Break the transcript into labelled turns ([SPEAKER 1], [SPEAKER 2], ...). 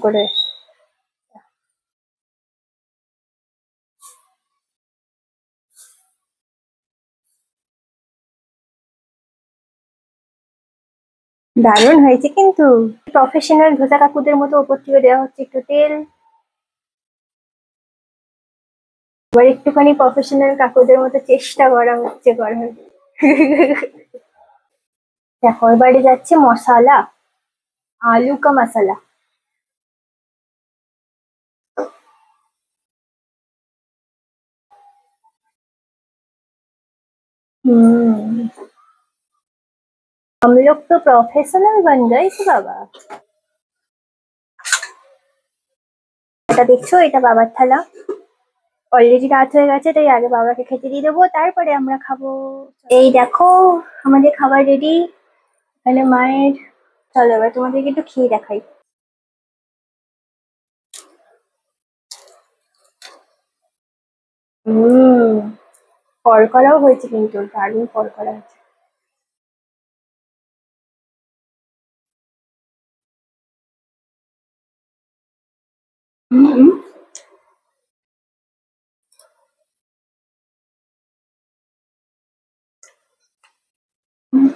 [SPEAKER 1] করে দারুণ হয়েছে কিন্তু। প্রফেশনাল ধোসা কাকুদের মতো ওপর থেকে দেওয়া হচ্ছে একটু তেল, আবার একটুখানি প্রফেশনাল কাকুদের মতো চেষ্টা করা হচ্ছে করার। দেখো এবারে যাচ্ছে মশলা, আলু কা মশলা। हम्म। हम लोग तो प्रोफेशनल बन गए इस बाबा। এটা দেখছো, এটা বাবার থালা। অলরেডি রাত হয়ে গেছে, তাই আগে বাবাকে খেতে দিয়ে দেবো, তারপরে আমরা খাবো। এই দেখো আমাদের খাবার রেডি, এখানে মায়ের। চলো এবার তোমাদেরকে একটু খেয়ে দেখাই। হুম, কড়কড়াও হয়েছে কিন্তু, দারুণ কড়কড়া হয়েছে। হুম। হুম।